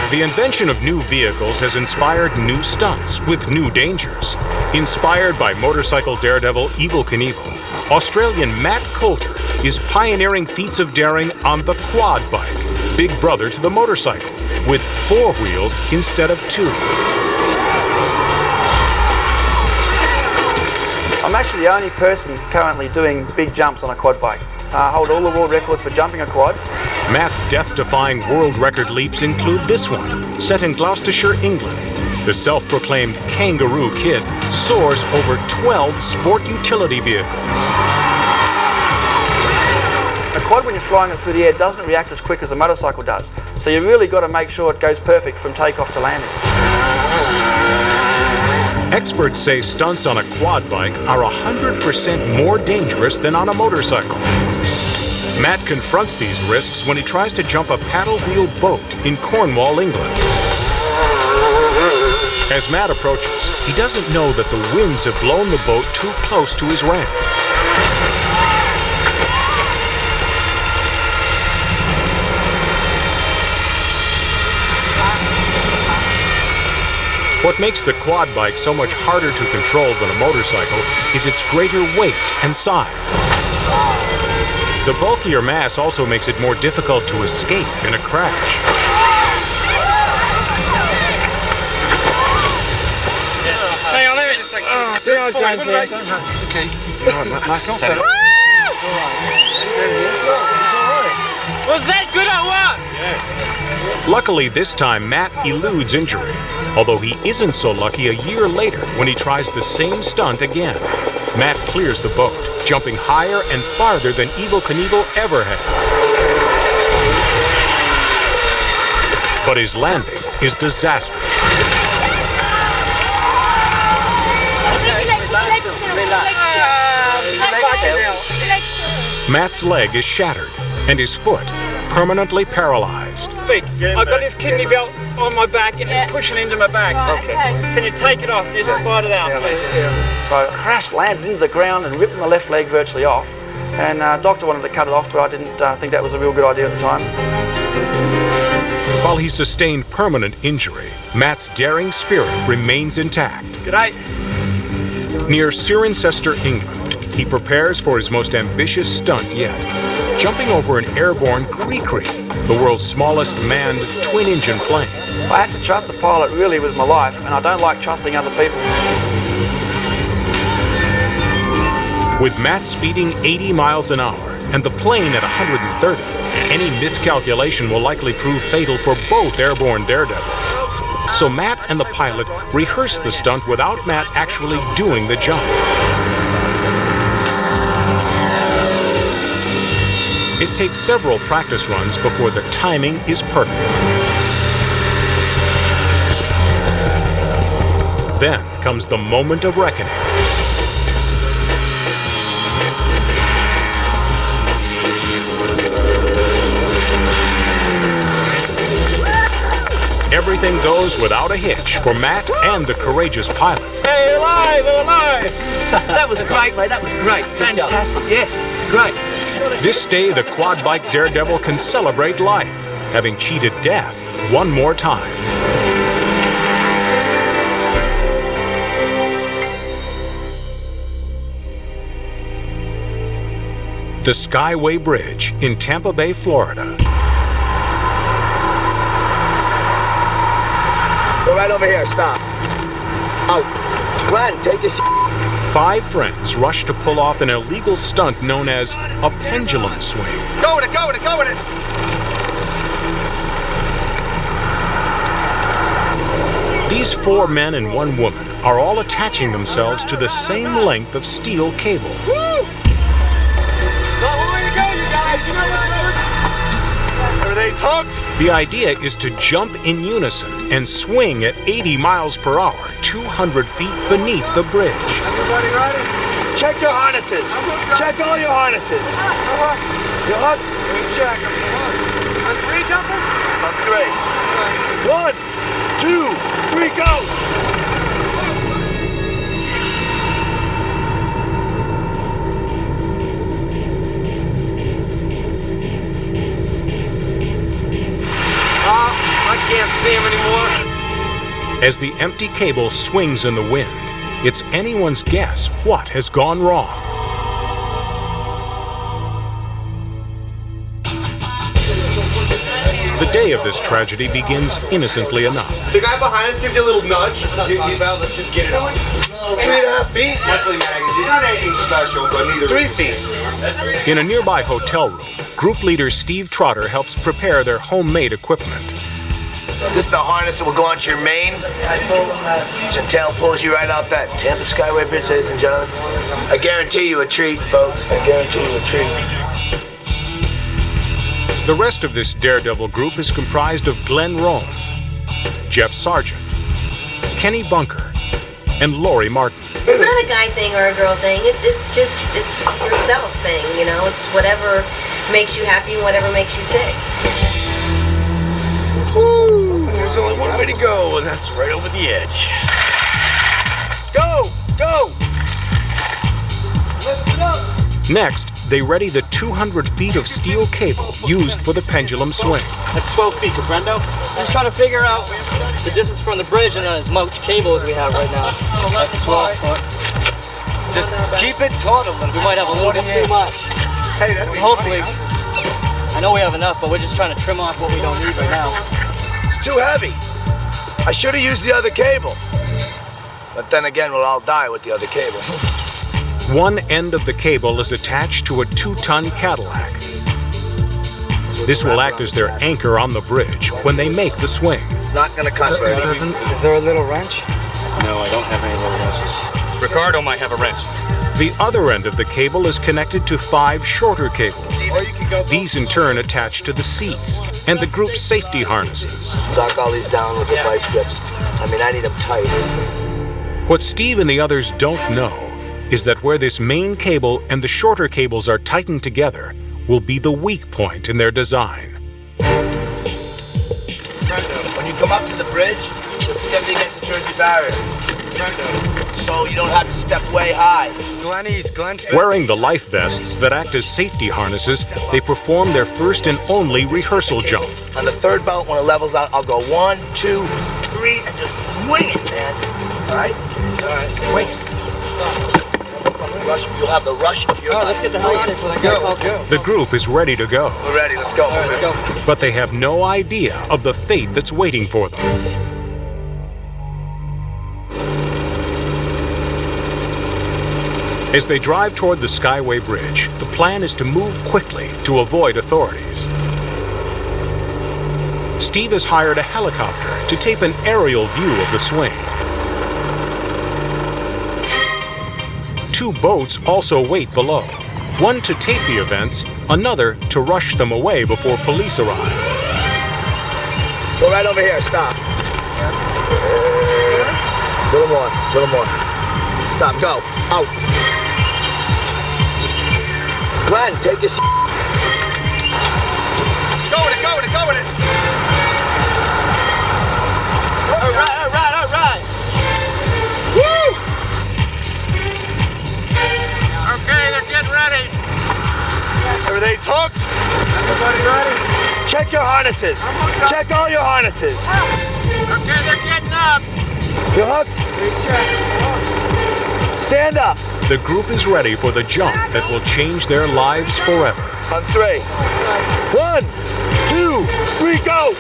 The invention of new vehicles has inspired new stunts with new dangers. Inspired by motorcycle daredevil Evel Knievel, Australian Matt Coulter is pioneering feats of daring on the quad bike, big brother to the motorcycle, with 4 wheels instead of 2. I'm actually the only person currently doing big jumps on a quad bike. I hold all the world records for jumping a quad. Matt's death-defying world record leaps include this one, set in Gloucestershire, England. The self-proclaimed Kangaroo Kid soars over 12 sport utility vehicles. A quad, when you're flying it through the air, doesn't react as quick as a motorcycle does. So you really got to make sure it goes perfect from takeoff to landing. Experts say stunts on a quad bike are 100% more dangerous than on a motorcycle. Matt confronts these risks when he tries to jump a paddle-wheel boat in Cornwall, England. As Matt approaches, he doesn't know that the winds have blown the boat too close to his ramp. What makes the quad bike so much harder to control than a motorcycle is its greater weight and size. The bulkier mass also makes it more difficult to escape in a crash. Hang on, let me just take Okay. Nice and steady. Was that good or what? Luckily, this time, Matt eludes injury, although he isn't so lucky a year later when he tries the same stunt again. Matt clears the boat, jumping higher and farther than Evel Knievel ever has. But his landing is disastrous. Matt's leg is shattered, and his foot permanently paralyzed. I've got this kidney belt on my back and it's pushing into my back. Okay. Can you take it off? Just slide it out, please. So I crashed, landed into the ground and ripped my left leg virtually off. And doctor wanted to cut it off, but I didn't think that was a real good idea at the time. While he sustained permanent injury, Matt's daring spirit remains intact. G'day. Near Cirencester, England, he prepares for his most ambitious stunt yet, jumping over an airborne Cree-Cree, the world's smallest manned twin-engine plane. I had to trust the pilot really with my life, and I don't like trusting other people. With Matt speeding 80 miles an hour and the plane at 130, any miscalculation will likely prove fatal for both airborne daredevils. So Matt and the pilot rehearse the stunt without Matt actually doing the jump. It takes several practice runs before the timing is perfect. Then comes the moment of reckoning. Everything goes without a hitch for Matt and the courageous pilot. Hey, alive, alive! That was great, mate. That was great. Fantastic. Yes, great. This day, the quad bike daredevil can celebrate life, having cheated death one more time. The Skyway Bridge in Tampa Bay, Florida. Go right over here, stop. Out. Glenn, take your 5 friends rush to pull off an illegal stunt known as a pendulum swing. Go with it, go with it, go with it! These 4 men and 1 woman are all attaching themselves to the same length of steel cable. Everything's hooked. The idea is to jump in unison and swing at 80 miles per hour, 200 feet beneath the bridge. Everybody ready? Check your harnesses. Check all your harnesses. You're hooked? Check. On 3 jumping? On 3. 1, 2, 3, go! I can't see him As the empty cable swings in the wind, it's anyone's guess what has gone wrong. The day of this tragedy begins innocently enough. The guy behind us gives you a little nudge. Let's just get it on. 3.5 feet. Monthly magazine. Not anything special, but neither. 3 feet. In a nearby hotel room, group leader Steve Trotter helps prepare their homemade equipment. This is the harness that will go onto your main. The tail pulls you right off that Tampa Skyway Bridge, ladies and gentlemen. I guarantee you a treat, folks. I guarantee you a treat. The rest of this daredevil group is comprised of Glenn Rome, Jeff Sargent, Kenny Bunker, and Lori Martin. It's not a guy thing or a girl thing. It's yourself thing, you know. It's whatever makes you happy and whatever makes you tick. Woo! There's only one way to go, and that's right over the edge. Go! Go! Lift it up! Next, they ready the 200 feet of steel cable used for the pendulum swing. That's 12 feet, Comprendo? Just trying to figure out the distance from the bridge and as much cable as we have right now. That's 12 foot. Just keep it taut a little. We might have a little bit too much. Hey, that's hopefully, I know we have enough, but we're just trying to trim off what we don't need right now. It's too heavy. I should have used the other cable. But then again, we'll all die with the other cable. One end of the cable is attached to a 2-ton Cadillac. This will act as their anchor on the bridge when they make the swing. It's not gonna cut very well. Is there a little wrench? No, I don't have any little wrenches. Ricardo might have a wrench. The other end of the cable is connected to 5 shorter cables. These in turn attach to the seats and the group's safety harnesses. Sock all these down with the vice grips. I mean, I need them tight. What Steve and the others don't know is that where this main cable and the shorter cables are tightened together will be the weak point in their design. When you come up to the bridge, you'll step against the Jersey barrier. So you don't have to step way high. Glenn's. Wearing the life vests that act as safety harnesses, they perform their first and only rehearsal jump. On the third bout, when it levels out, I'll go 1, 2, 3, and just wing it, man. All right? All right, wing it. Rush, you'll have the rush of your life. Let's get the hell out of here before that guy calls. The group is ready to go, We're ready, let's go. All right, let's go. but they have no idea of the fate that's waiting for them. As they drive toward the Skyway Bridge, the plan is to move quickly to avoid authorities. Steve has hired a helicopter to tape an aerial view of the swing. 2 boats also wait below, one to tape the events, another to rush them away before police arrive. Go right over here, stop. Little more, little more. Stop, go, out. Glenn, take your Go with it, go with it, go with it! All right, all right, all right. Woo! Okay, they're getting ready. Everything's hooked. Everybody ready? Check your harnesses. Check all your harnesses. Okay, they're getting up. You're hooked? Stand up. The group is ready for the jump that will change their lives forever. On 3. 1, 2, 3, go!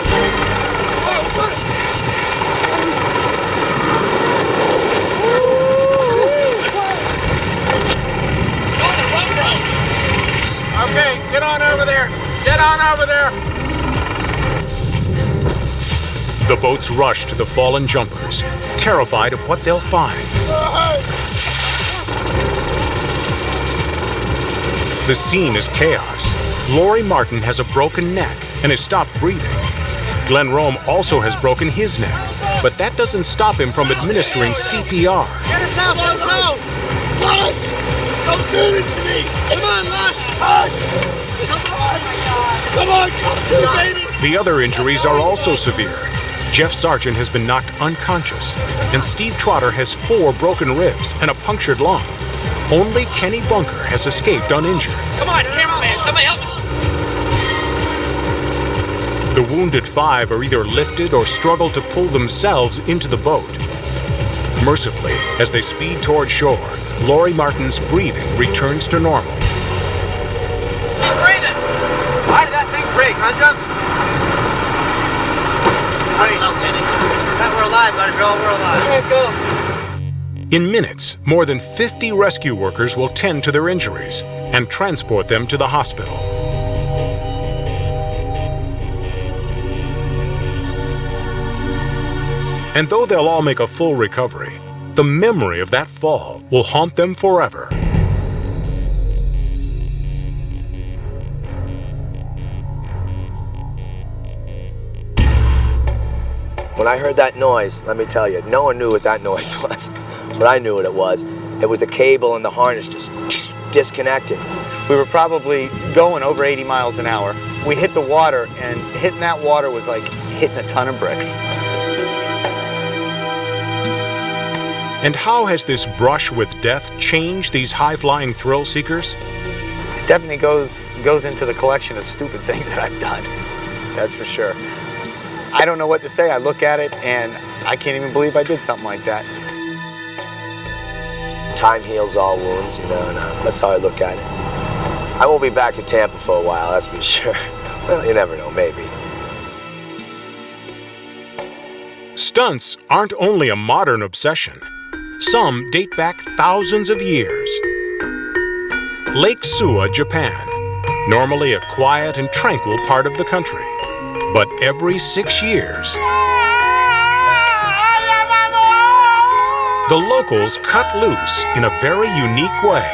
Okay, get on over there. Get on over there. The boats rush to the fallen jumpers, terrified of what they'll find. The scene is chaos. Lori Martin has a broken neck and has stopped breathing. Glenn Rome also has broken his neck, but that doesn't stop him from administering CPR. Get us out, let us out. Lush, don't do this to me. Come on, Lush. Lush. Come on, come to, baby. The other injuries are also severe. Jeff Sargent has been knocked unconscious, and Steve Trotter has 4 broken ribs and a punctured lung. Only Kenny Bunker has escaped uninjured. Come on, cameraman, somebody help me. The wounded 5 are either lifted or struggle to pull themselves into the boat. Mercifully, as they speed toward shore, Lori Martin's breathing returns to normal. Keep breathing. Why did that thing break, huh, Jump? Wait. We're alive, buddy, bro. We're alive. There it goes. In minutes, more than 50 rescue workers will tend to their injuries and transport them to the hospital. And though they'll all make a full recovery, the memory of that fall will haunt them forever. When I heard that noise, let me tell you, no one knew what that noise was, but I knew what it was. It was the cable and the harness just disconnected. We were probably going over 80 miles an hour. We hit the water, and hitting that water was like hitting a ton of bricks. And how has this brush with death changed these high-flying thrill seekers? It definitely goes into the collection of stupid things that I've done. That's for sure. I don't know what to say. I look at it, and I can't even believe I did something like that. Time heals all wounds, you know, and that's how I look at it. I won't be back to Tampa for a while, that's for sure. Well, you never know, maybe. Stunts aren't only a modern obsession. Some date back thousands of years. Lake Suwa, Japan, normally a quiet and tranquil part of the country. But every 6 years, the locals cut loose in a very unique way.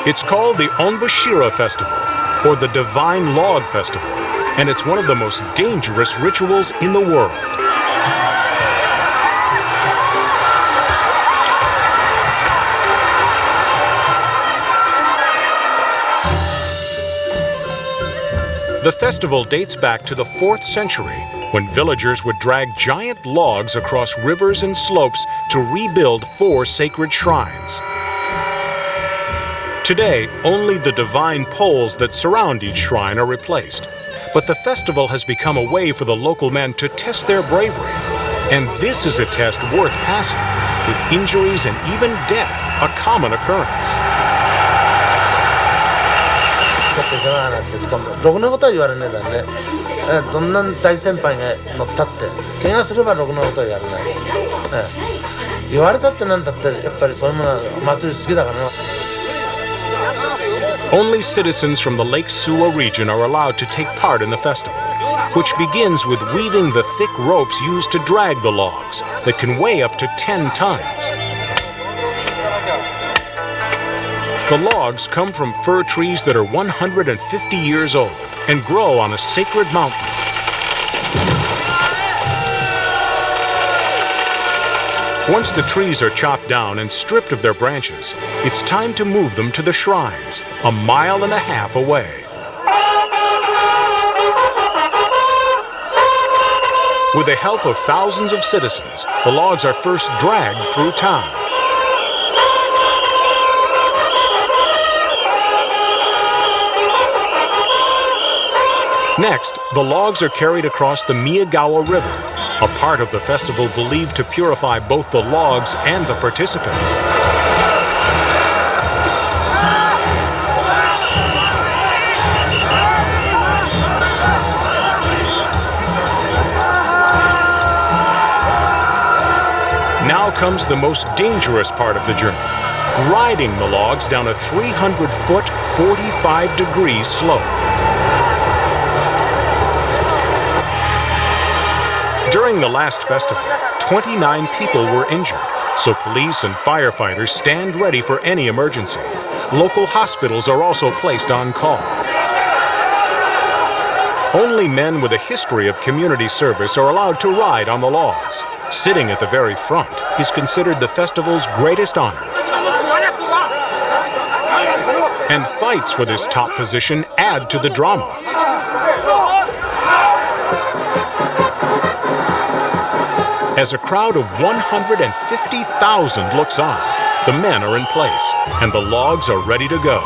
It's called the Onbushira Festival, or the Divine Log Festival, and it's one of the most dangerous rituals in the world. The festival dates back to the 4th century, when villagers would drag giant logs across rivers and slopes to rebuild 4 sacred shrines. Today, only the divine poles that surround each shrine are replaced. But the festival has become a way for the local men to test their bravery. And this is a test worth passing, with injuries and even death a common occurrence. ろくなことは言われねえだね。どんな大先輩が乗ったって怪我すればろくなことは言われない。言われたってなんだってやっぱりそういうものは祭り好きだからな。 Only citizens from the Lake Suwa region are allowed to take part in the festival, which begins with weaving the thick ropes used to drag the logs that can weigh up to 10 tons. The logs come from fir trees that are 150 years old and grow on a sacred mountain. Once the trees are chopped down and stripped of their branches, it's time to move them to the shrines, 1.5 miles away. With the help of thousands of citizens, the logs are first dragged through town. Next, the logs are carried across the Miyagawa River, a part of the festival believed to purify both the logs and the participants. Now comes the most dangerous part of the journey, riding the logs down a 300-foot, 45-degree slope. During the last festival, 29 people were injured, so police and firefighters stand ready for any emergency. Local hospitals are also placed on call. Only men with a history of community service are allowed to ride on the logs. Sitting at the very front is considered the festival's greatest honor. And fights for this top position add to the drama. As a crowd of 150,000 looks on, The men are in place, and the logs are ready to go.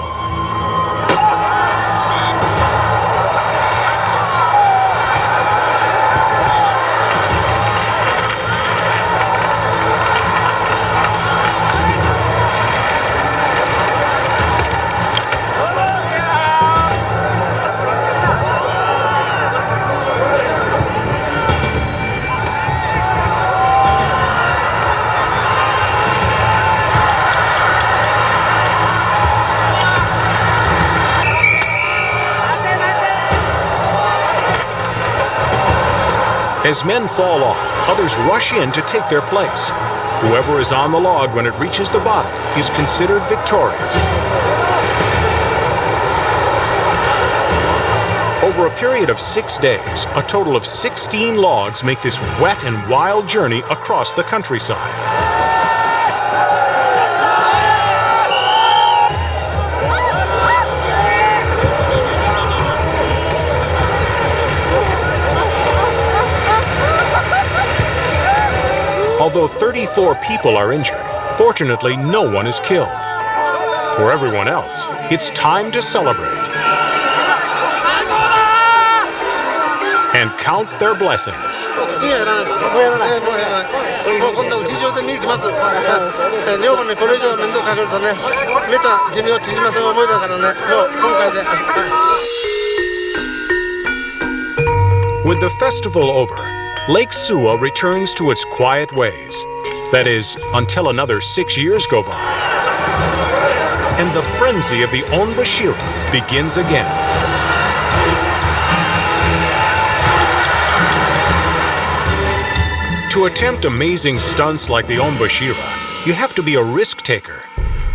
As men fall off, others rush in to take their place. Whoever is on the log when it reaches the bottom is considered victorious. Over a period of 6 days, a total of 16 logs make this wet and wild journey across the countryside. Although 34 people are injured, fortunately no one is killed. For everyone else, it's time to celebrate and count their blessings. With the festival over, Lake Suwa returns to its quiet ways. That is, until another 6 years go by. And the frenzy of the Onbashira begins again. To attempt amazing stunts like the Onbashira, you have to be a risk taker.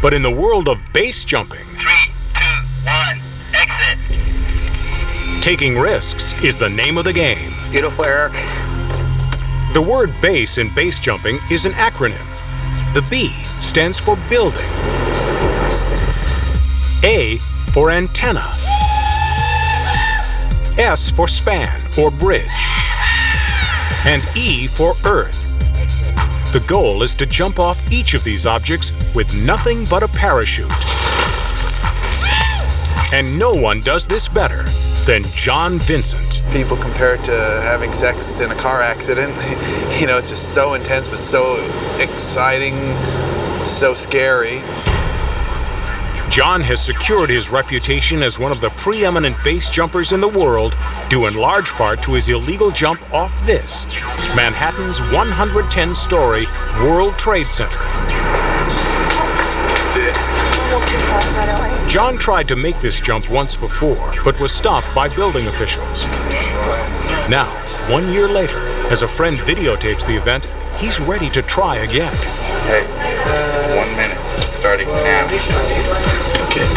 But in the world of base jumping, 3, 2, 1, exit. Taking risks is the name of the game. Beautiful, Eric. The word base in base jumping is an acronym. The B stands for building, A for antenna, S for span or bridge, and E for earth. The goal is to jump off each of these objects with nothing but a parachute. And no one does this better than John Vincent. People compare it to having sex in a car accident. You know, it's just so intense, but so exciting, so scary. John has secured his reputation as one of the preeminent base jumpers in the world, due in large part to his illegal jump off this, Manhattan's 110-story World Trade Center. This is it. John tried to make this jump once before, but was stopped by building officials. Now, 1 year later, as a friend videotapes the event, he's ready to try again. Hey, 1 minute, starting now. Okay.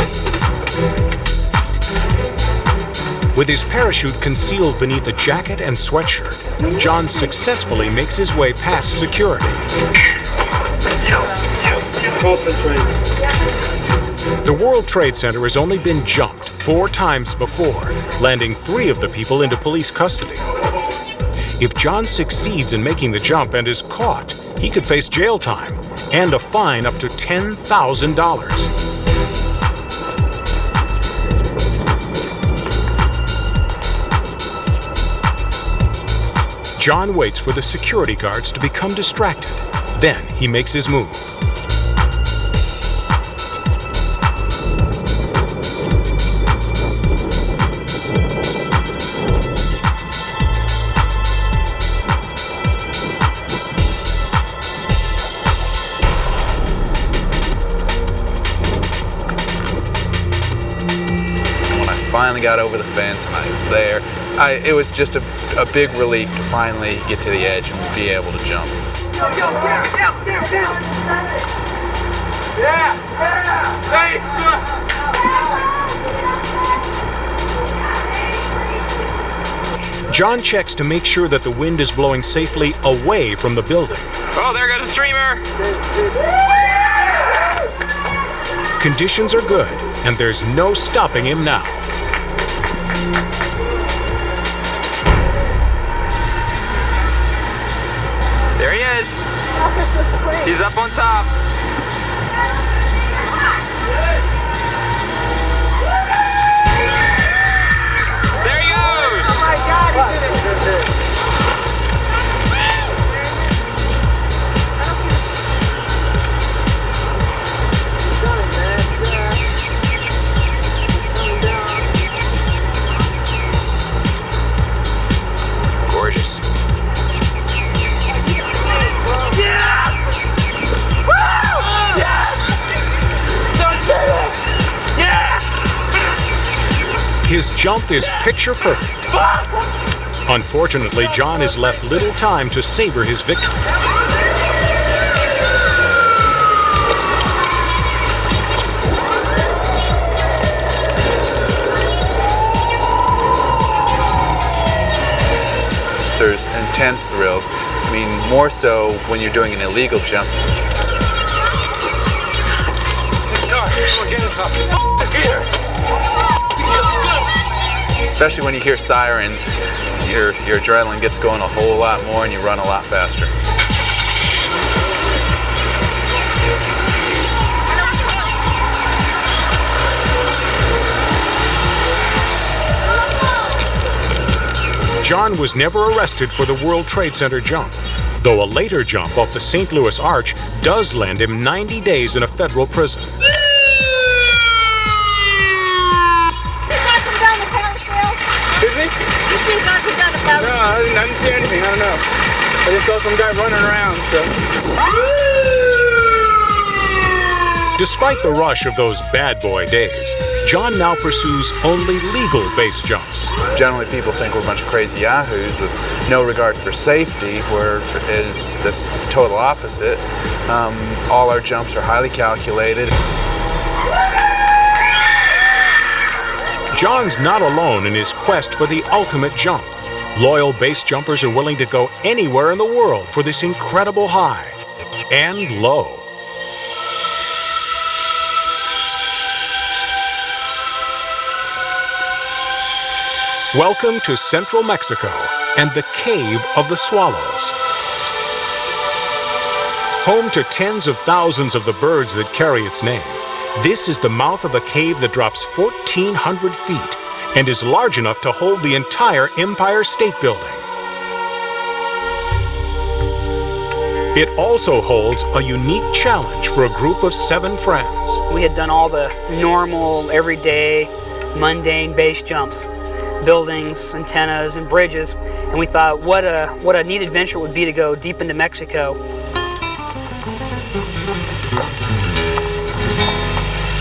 With his parachute concealed beneath a jacket and sweatshirt, John successfully makes his way past security. Yes. Concentrate. The World Trade Center has only been jumped 4 times before, landing 3 of the people into police custody. If John succeeds in making the jump and is caught, he could face jail time and a fine up to $10,000. John waits for the security guards to become distracted. Then he makes his move. Finally got over the fence and I was there. It was just a big relief to finally get to the edge and be able to jump. Go, down. Yeah. John checks to make sure that the wind is blowing safely away from the building. Oh, there goes the streamer. Conditions are good, and there's no stopping him now. There he is. He's up on top. There he goes! Oh my God, he did it! Gorgeous. His jump is picture perfect. Unfortunately, John is left little time to savor his victory. There's intense thrills. I mean, more so when you're doing an illegal jump. Especially when you hear sirens, your adrenaline gets going a whole lot more and you run a lot faster. John was never arrested for the World Trade Center jump, though a later jump off the St. Louis Arch does land him 90 days in a federal prison. Excuse me? You seen God Who Done It, Pablo? No, I didn't see anything. I don't know. I just saw some guy running around, so. Despite the rush of those bad boy days, John now pursues only legal base jumps. Generally, people think we're a bunch of crazy yahoos with no regard for safety, that's the total opposite. All our jumps are highly calculated. John's not alone in his quest for the ultimate jump. Loyal base jumpers are willing to go anywhere in the world for this incredible high and low. Welcome to Central Mexico and the Cave of the Swallows. Home to tens of thousands of the birds that carry its name, this is the mouth of a cave that drops 1,400 feet and is large enough to hold the entire Empire State Building. It also holds a unique challenge for a group of 7 friends. We had done all the normal, everyday, mundane base jumps, buildings, antennas, and bridges, and we thought what a neat adventure it would be to go deep into Mexico.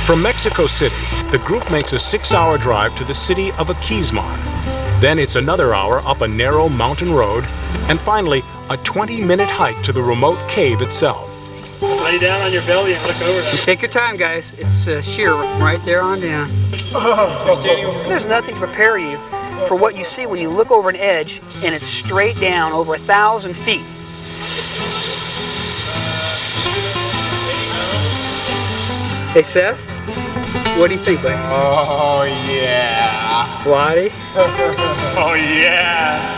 From Mexico City, the group makes a 6-hour drive to the city of Aquismon. Then it's another hour up a narrow mountain road, and finally, a 20-minute hike to the remote cave itself. Lay down on your belly and look over. Take your time, guys. It's sheer right there on down. There's nothing to prepare you for what you see when you look over an edge and it's straight down over 1,000 feet. Hey, Seth, what do you think, buddy? Oh, yeah. Lottie? Oh, yeah.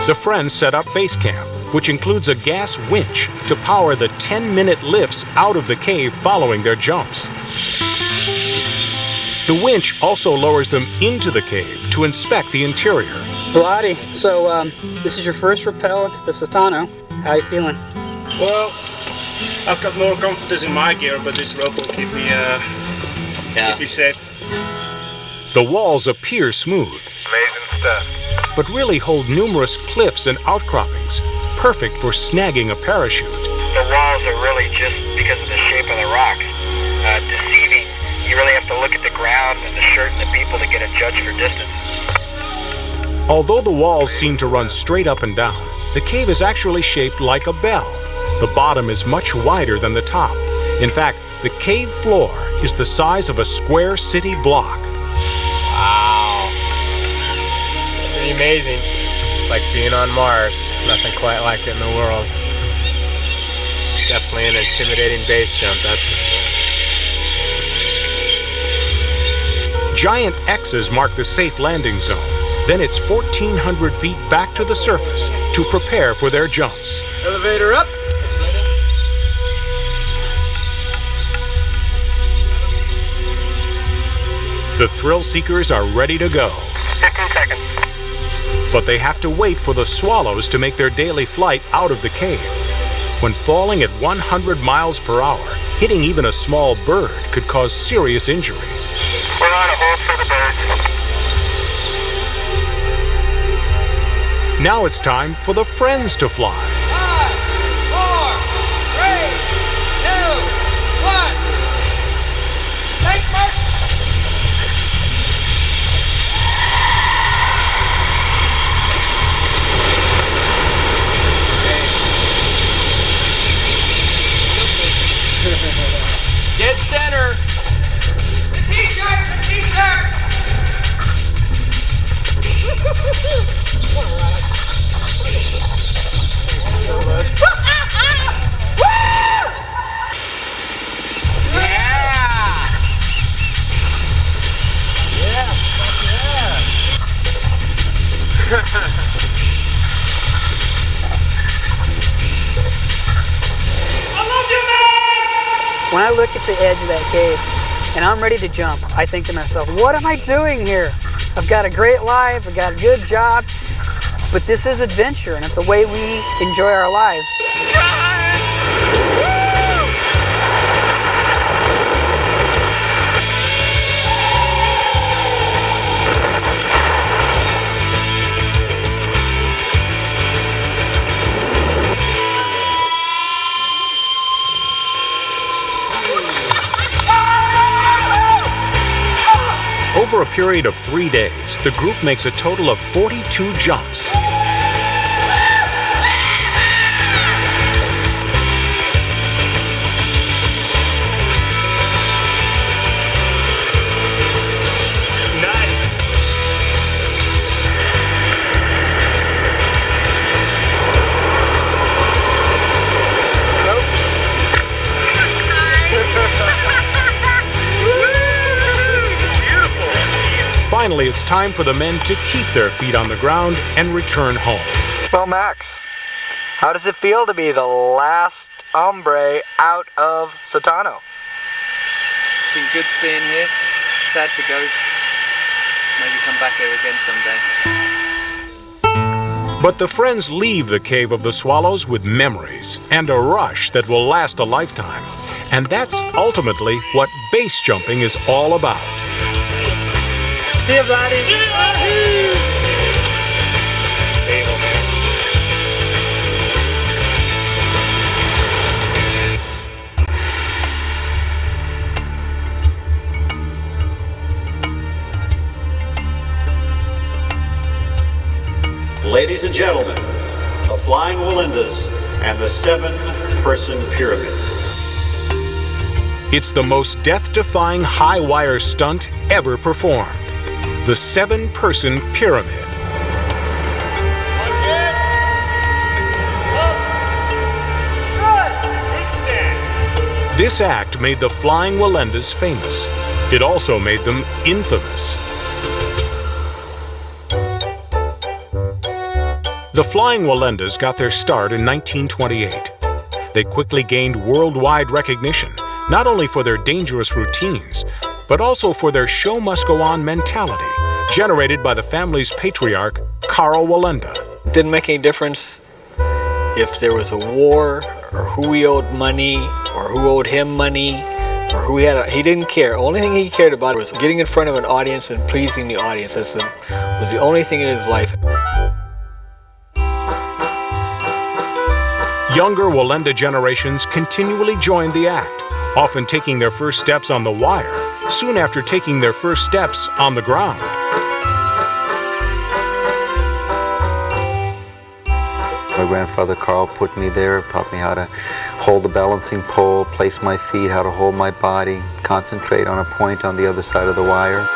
The friends set up base camp, which includes a gas winch to power the 10-minute lifts out of the cave following their jumps. The winch also lowers them into the cave to inspect the interior. Lottie, so this is your first rappel into the Satano. How you feeling? Well, I've got more confidence in my gear, but this rope will keep me safe. The walls appear smooth, Amazing stuff. but really hold numerous cliffs and outcroppings, perfect for snagging a parachute. The walls are really just because of the shape of the rocks. Deceiving. You really have to look at the ground and the shirt and the people to get a judge for distance. Although the walls seem to run straight up and down, the cave is actually shaped like a bell. The bottom is much wider than the top. In fact, the cave floor is the size of a square city block. Wow. Pretty amazing. It's like being on Mars. Nothing quite like it in the world. Definitely an intimidating base jump, that's for sure. Giant X's mark the safe landing zone. Then it's 1,400 feet back to the surface to prepare for their jumps. Elevator up. The thrill seekers are ready to go. 15 seconds. But they have to wait for the swallows to make their daily flight out of the cave. When falling at 100 miles per hour, hitting even a small bird could cause serious injury. We're on a hold for the birds. Now it's time for the friends to fly. 5, 4, 3, 2, 1. Thanks, Mark. Dead center. The t-shirt, the t-shirt. When I look at the edge of that cave and I'm ready to jump, I think to myself, what am I doing here? I've got a great life, I've got a good job, but this is adventure and it's a way we enjoy our lives. Over a period of 3 days, the group makes a total of 42 jumps. Finally, it's time for the men to keep their feet on the ground and return home. Well, Max, how does it feel to be the last hombre out of Satano? It's been good being here. Sad to go. Maybe come back here again someday. But the friends leave the Cave of the Swallows with memories and a rush that will last a lifetime. And that's ultimately what base jumping is all about. See you, buddy. See you, buddy. Stable, man. Ladies and gentlemen, the Flying Wallendas and the 7-person pyramid. It's the most death-defying high-wire stunt ever performed. The 7-person pyramid. This act made the Flying Wallendas famous. It also made them infamous. The Flying Wallendas got their start in 1928. They quickly gained worldwide recognition, not only for their dangerous routines, but also for their show-must-go-on mentality, generated by the family's patriarch, Carl Wallenda. It didn't make any difference if there was a war, or who we owed money, or who owed him money, or who he didn't care. The only thing he cared about was getting in front of an audience and pleasing the audience. That was the only thing in his life. Younger Wallenda generations continually joined the act, often taking their first steps on the wire, soon after taking their first steps on the ground. My grandfather Carl put me there, taught me how to hold the balancing pole, place my feet, how to hold my body, concentrate on a point on the other side of the wire.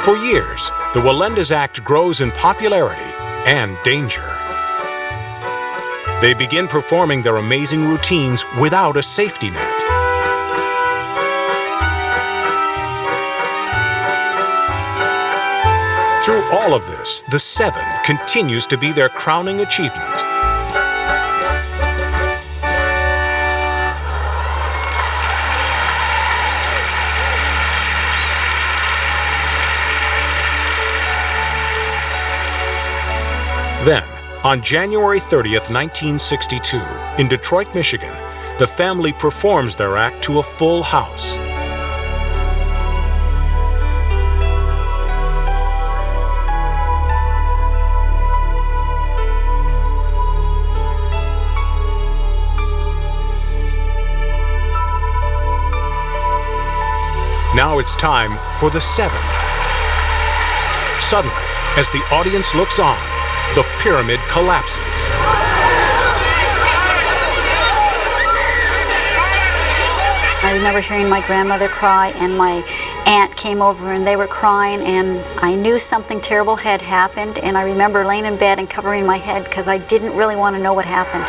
For years, the Wallendas act grows in popularity and danger. They begin performing their amazing routines without a safety net. Through all of this, the 7 continues to be their crowning achievement. Then, on January 30th, 1962, in Detroit, Michigan, the family performs their act to a full house. Now it's time for the 7. Suddenly, as the audience looks on, the pyramid collapses. I remember hearing my grandmother cry, and my aunt came over and they were crying, and I knew something terrible had happened, and I remember laying in bed and covering my head because I didn't really want to know what happened.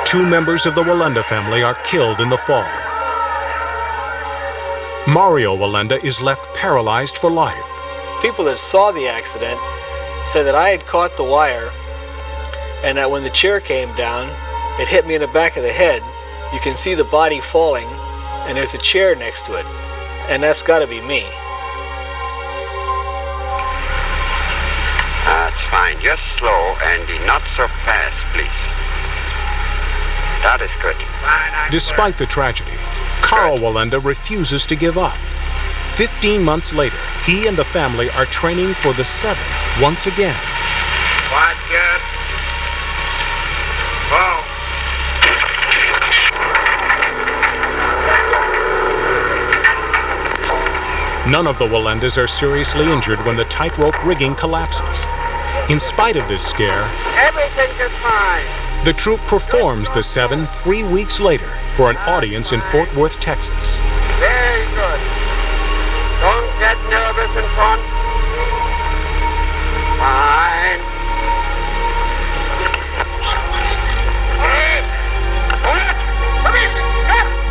2 members of the Wallenda family are killed in the fall. Mario Wallenda is left paralyzed for life. People that saw the accident said that I had caught the wire, and that when the chair came down, it hit me in the back of the head. You can see the body falling, and there's a chair next to it, and that's got to be me. That's fine. Just slow and not so fast, please. That is good. Despite the tragedy, Carl Wallenda refuses to give up. 15 months later, he and the family are training for the 7 once again. Quiet, good. Whoa. None of the Wallendas are seriously injured when the tightrope rigging collapses. In spite of this scare, Everything is fine. the troupe performs the 7 3 weeks later for an audience in Fort Worth, Texas. Very good. Don't get nervous in front. Fine.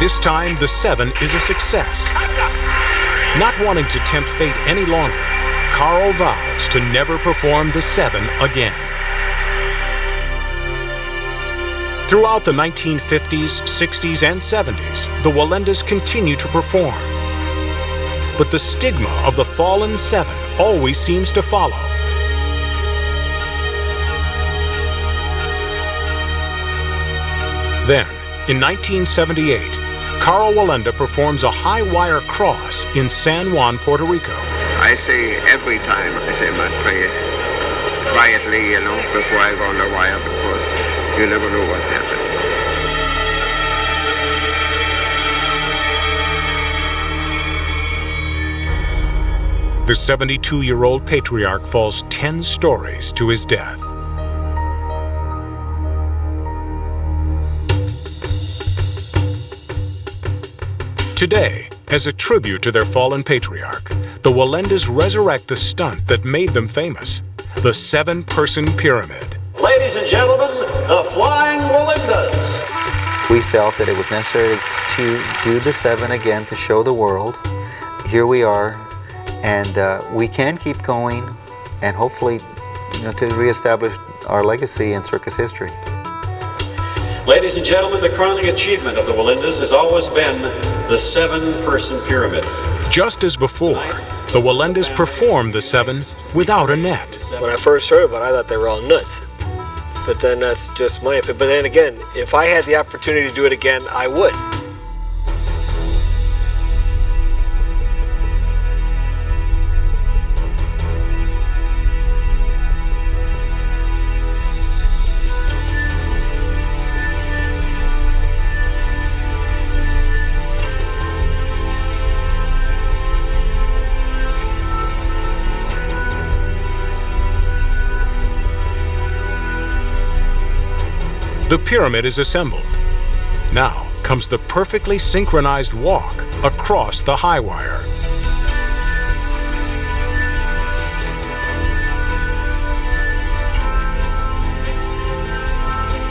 This time, the 7 is a success. Not wanting to tempt fate any longer, Carl vows to never perform the 7 again. Throughout the 1950s, 60s, and 70s, the Wallendas continue to perform. But the stigma of the fallen 7 always seems to follow. Then, in 1978, Carl Wallenda performs a high-wire cross in San Juan, Puerto Rico. I say every time I say my prayers quietly, before I go on the wire, because you never know what happens. The 72-year-old patriarch falls 10 stories to his death. Today, as a tribute to their fallen patriarch, the Wallendas resurrect the stunt that made them famous, the 7-person pyramid. Ladies and gentlemen, the Flying Wallendas. We felt that it was necessary to do the 7 again to show the world. Here we are, and we can keep going, and hopefully, to reestablish our legacy in circus history. Ladies and gentlemen, the crowning achievement of the Wallendas has always been the 7-person pyramid. Just as before, the Wallendas performed the 7 without a net. When I first heard about it, I thought they were all nuts. But then that's just my opinion. But then again, if I had the opportunity to do it again, I would. The pyramid is assembled. Now comes the perfectly synchronized walk across the high wire.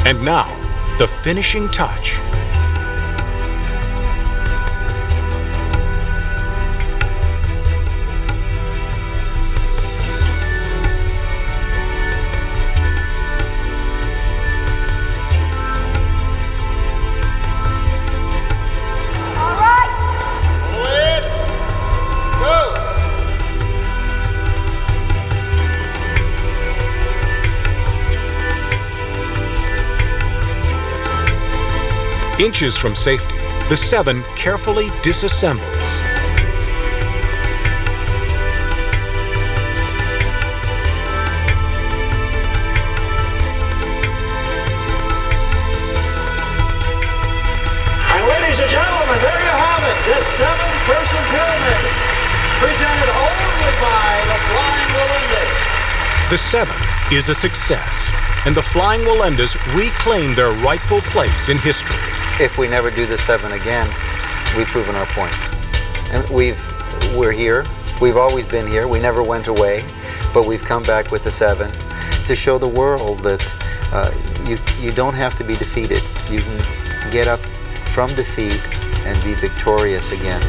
And now, the finishing touch. Inches from safety, the 7 carefully disassembles. And ladies and gentlemen, there you have it, this 7-person pyramid, presented only by the Flying Wallendas. The 7 is a success, and the Flying Wallendas reclaim their rightful place in history. If we never do the 7 again, we've proven our point. And we're here. We've always been here. We never went away, but we've come back with the 7 to show the world that you don't have to be defeated. You can get up from defeat and be victorious again.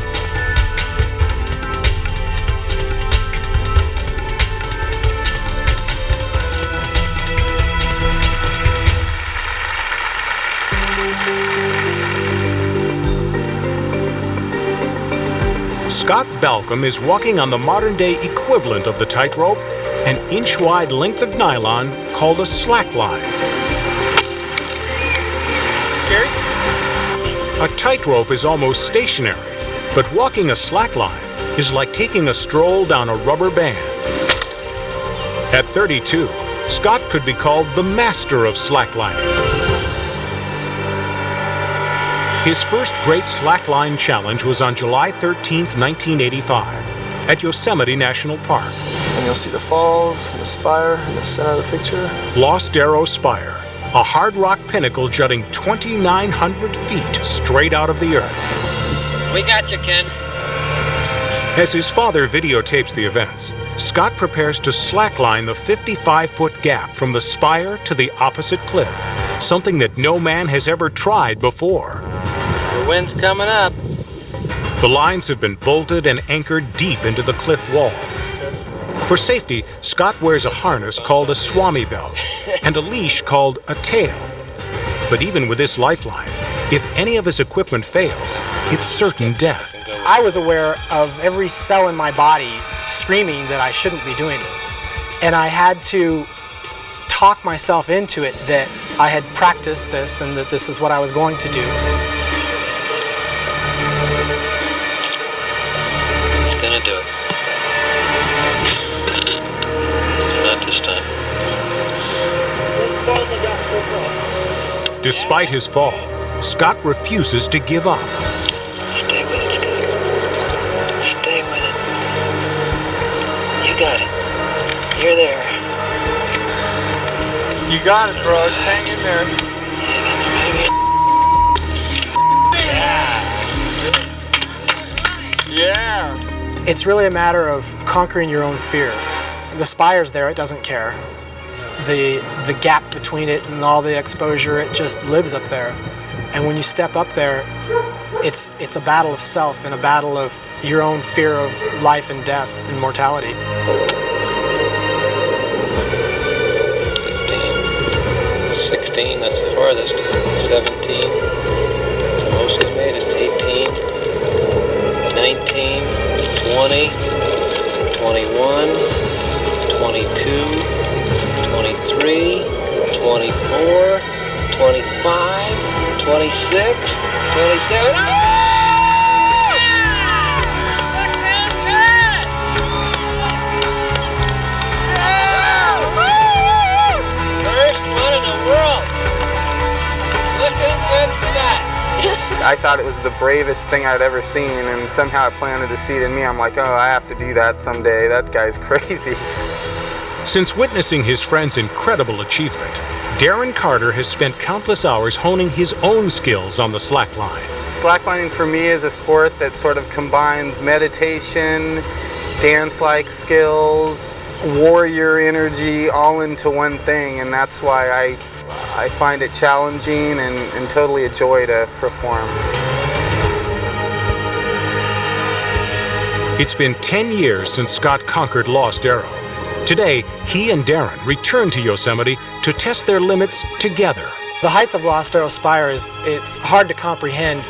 Scott Balcom is walking on the modern-day equivalent of the tightrope, an inch-wide length of nylon called a slack line. Scary? A tightrope is almost stationary, but walking a slack line is like taking a stroll down a rubber band. At 32, Scott could be called the master of slacklining. His first great slackline challenge was on July 13, 1985, at Yosemite National Park. And you'll see the falls and the spire in the center of the picture. Lost Arrow Spire, a hard rock pinnacle jutting 2,900 feet straight out of the earth. We got you, Ken. As his father videotapes the events, Scott prepares to slackline the 55-foot gap from the spire to the opposite cliff, something that no man has ever tried before. The wind's coming up. The lines have been bolted and anchored deep into the cliff wall. For safety, Scott wears a harness called a swami belt and a leash called a tail. But even with this lifeline, if any of his equipment fails, it's certain death. I was aware of every cell in my body screaming that I shouldn't be doing this. And I had to talk myself into it that I had practiced this and that this is what I was going to do. He's gonna do it. Not this time. Despite his fall, Scott refuses to give up. Stay with it, Scott. Stay with it. You got it. You're there. You got it, bro. Just hang in there. Yeah. It's really a matter of conquering your own fear. The spire's there, it doesn't care. The gap between it and all the exposure, it just lives up there. And when you step up there, it's a battle of self and a battle of your own fear of life and death and mortality. 16, that's the farthest. 17, that's the most he's made it. 18, 19, 20, 21, 22, 23, 24, 25, 26, 27. I thought it was the bravest thing I'd ever seen, and somehow it planted a seed in me. I'm like, oh, I have to do that someday. That guy's crazy. Since witnessing his friend's incredible achievement, Darren Carter has spent countless hours honing his own skills on the slackline. Slacklining for me is a sport that sort of combines meditation, dance-like skills, warrior energy all into one thing, and that's why I find it challenging and totally a joy to perform. It's been 10 years since Scott conquered Lost Arrow. Today, he and Darren return to Yosemite to test their limits together. The height of Lost Arrow Spire it's hard to comprehend.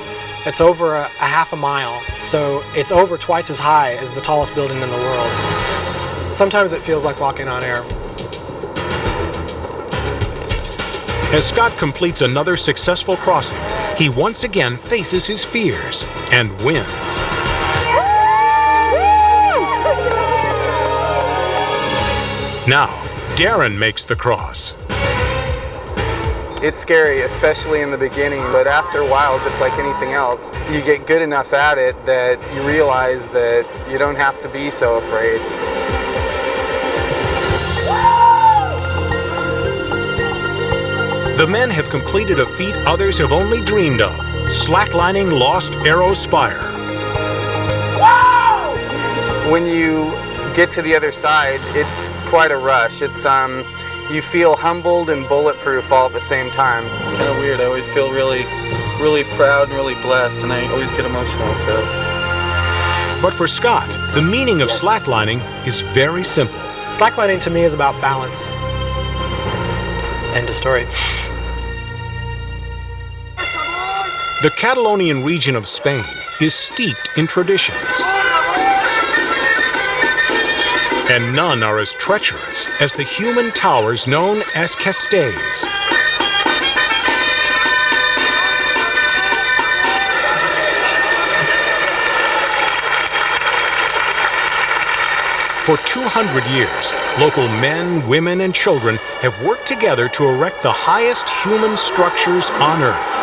It's over a half a mile, so it's over twice as high as the tallest building in the world. Sometimes it feels like walking on air. As Scott completes another successful crossing, he once again faces his fears and wins. Now, Darren makes the cross. It's scary, especially in the beginning, but after a while, just like anything else, you get good enough at it that you realize that you don't have to be so afraid. The men have completed a feat others have only dreamed of, slacklining Lost Arrow Spire. When you get to the other side, it's quite a rush. It's you feel humbled and bulletproof all at the same time. It's kind of weird. I always feel really proud and really blessed, and I always get emotional. So. But for Scott, the meaning of slacklining is very simple. Slacklining to me is about balance. End of story. The Catalonian region of Spain is steeped in traditions. And none are as treacherous as the human towers known as castells. For 200 years, local men, women, and children have worked together to erect the highest human structures on Earth.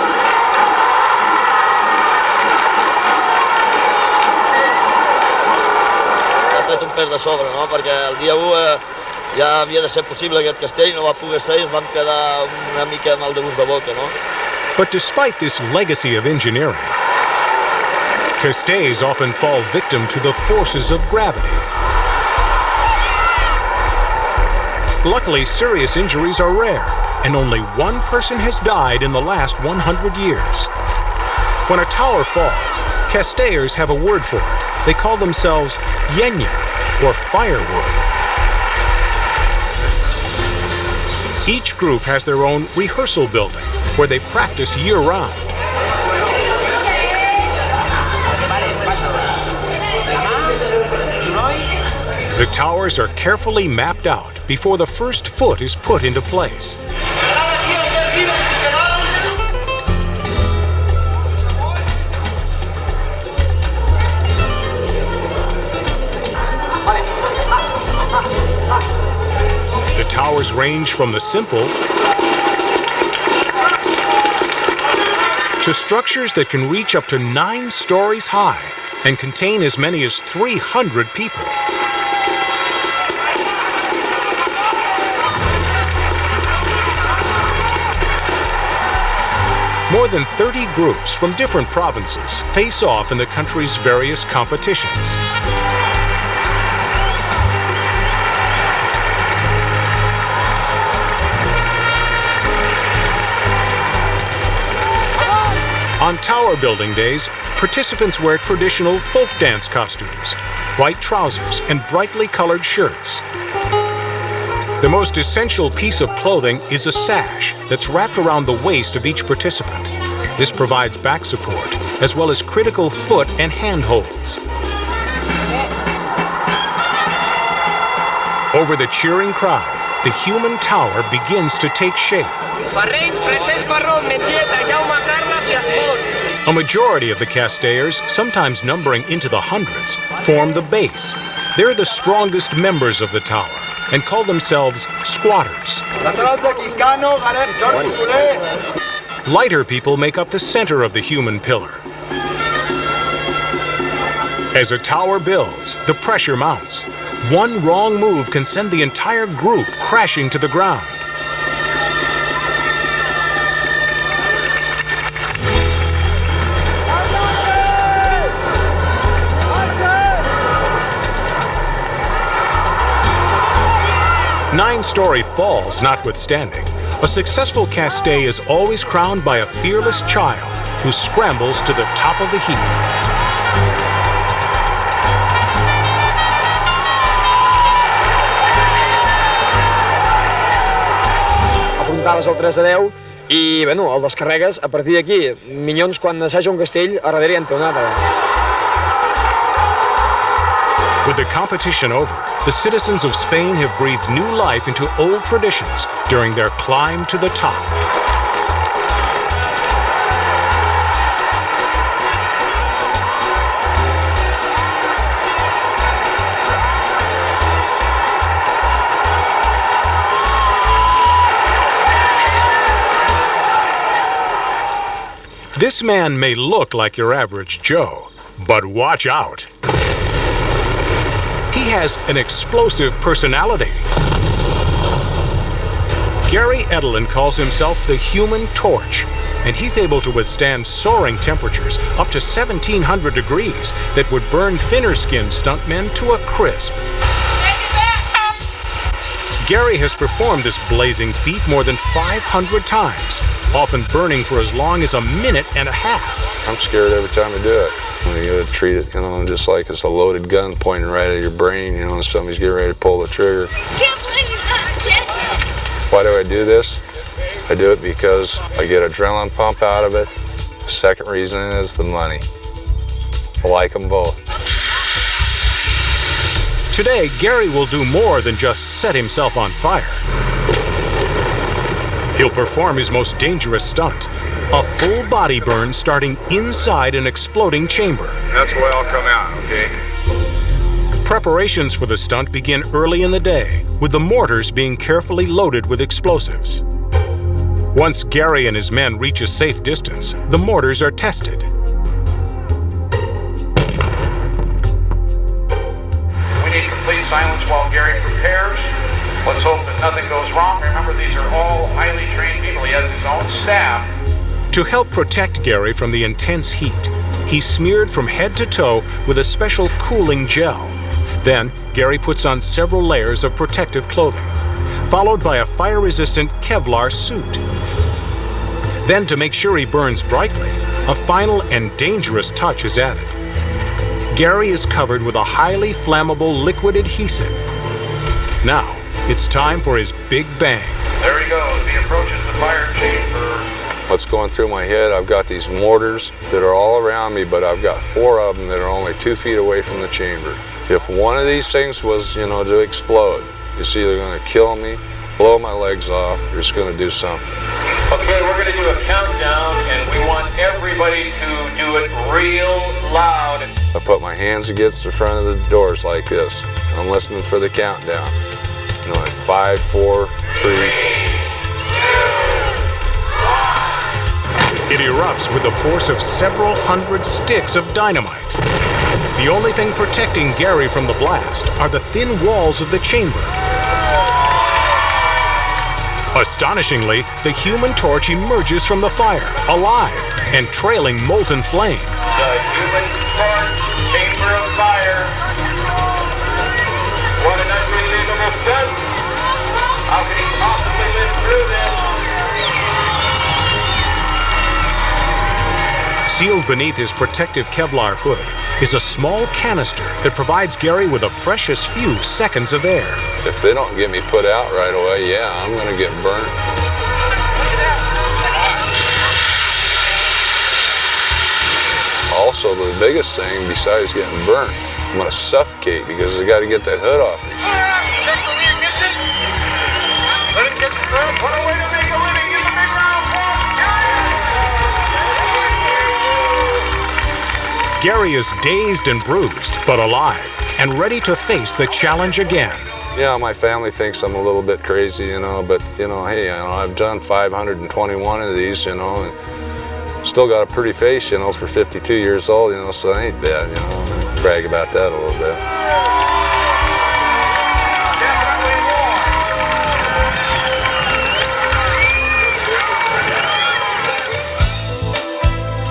Un pes de sobre, no? Perquè el dia 1 ja havia de ser possible aquest castell, no va poder ser i ens vam quedar una mica amb el de gust de boca, no? But despite this legacy of engineering, castells often fall victim to the forces of gravity. Luckily, serious injuries are rare, and only one person has died in the last 100 years. When a tower falls, castellers have a word for it. They call themselves llenya, or firewood. Each group has their own rehearsal building, where they practice year-round. The towers are carefully mapped out before the first foot is put into place. The towers range from the simple to structures that can reach up to 9 stories high and contain as many as 300 people. More than 30 groups from different provinces face off in the country's various competitions. On tower building days, participants wear traditional folk dance costumes, white trousers, and brightly colored shirts. The most essential piece of clothing is a sash that's wrapped around the waist of each participant. This provides back support, as well as critical foot and hand holds. Over the cheering crowd, the human tower begins to take shape. A majority of the castellers, sometimes numbering into the hundreds, form the base. They're the strongest members of the tower and call themselves squatters. Lighter people make up the center of the human pillar. As a tower builds, the pressure mounts. One wrong move can send the entire group crashing to the ground. Nine-story falls notwithstanding, a successful castell is always crowned by a fearless child who scrambles to the top of the heap. Apuntades el 3-10 i, bueno, el descarregues. A partir d'aquí, minyons, quan assaja un castell, a darrere hi en té un altre. With the competition over, the citizens of Spain have breathed new life into old traditions during their climb to the top. This man may look like your average Joe, but watch out. He has an explosive personality. Gary Edelin calls himself the Human Torch, and he's able to withstand soaring temperatures up to 1,700 degrees that would burn thinner-skinned stuntmen to a crisp. Gary has performed this blazing feat more than 500 times, often burning for as long as a minute and a half. I'm scared every time I do it. You gotta treat it, just like it's a loaded gun pointing right at your brain, and somebody's getting ready to pull the trigger. Can't believe you're not dead. Why do I do this? I do it because I get adrenaline pump out of it. The second reason is the money. I like them both. Today, Gary will do more than just set himself on fire. He'll perform his most dangerous stunt, a full body burn starting inside an exploding chamber. That's the way I'll come out, okay? Preparations for the stunt begin early in the day, with the mortars being carefully loaded with explosives. Once Gary and his men reach a safe distance, the mortars are tested. We need complete silence while Gary prepares. Let's hope that nothing goes wrong. Remember, these are all highly trained people. He has his own staff. To help protect Gary from the intense heat, he's smeared from head to toe with a special cooling gel. Then, Gary puts on several layers of protective clothing, followed by a fire-resistant Kevlar suit. Then, to make sure he burns brightly, a final and dangerous touch is added. Gary is covered with a highly flammable liquid adhesive. Now, it's time for his big bang. There he goes. He approaches the fire chamber. What's going through my head, I've got these mortars that are all around me, but I've got 4 of them that are only 2 feet away from the chamber. If one of these things was, to explode, it's either going to kill me, blow my legs off, or it's going to do something. Okay, we're going to do a countdown, and we want everybody to do it real loud. I put my hands against the front of the doors like this. I'm listening for the countdown. 5, 4, 3. It erupts with the force of several hundred sticks of dynamite. The only thing protecting Gary from the blast are the thin walls of the chamber. Astonishingly, the Human Torch emerges from the fire, alive and trailing molten flame. The Human Torch, chamber of fire. What an unbelievable stunt. How can he possibly live through this? Sealed beneath his protective Kevlar hood is a small canister that provides Gary with a precious few seconds of air. If they don't get me put out right away, yeah, I'm going to get burnt. Also, the biggest thing besides getting burnt, I'm going to suffocate because I got to get that hood off me. Check the ignition. Let it get started. What a way to make a living. Give a big round of applause. Gary is dazed and bruised, but alive and ready to face the challenge again. Yeah, my family thinks I'm a little bit crazy, but, hey, I've done 521 of these, and still got a pretty face, for 52 years old, so I ain't bad, brag about that a little bit.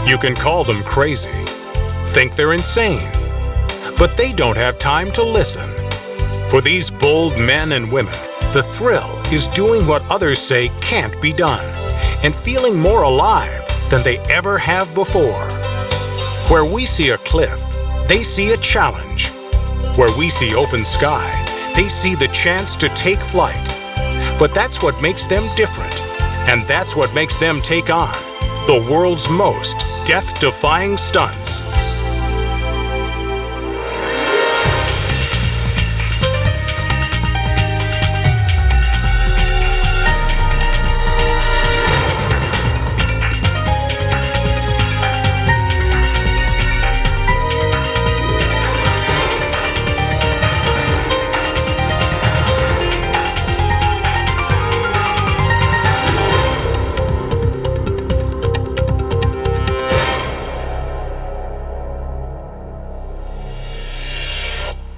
You can call them crazy, think they're insane, but they don't have time to listen. For these bold men and women, the thrill is doing what others say can't be done and feeling more alive than they ever have before. Where we see a cliff, they see a challenge. Where we see open sky, they see the chance to take flight. But that's what makes them different, and that's what makes them take on the world's most death-defying stunts.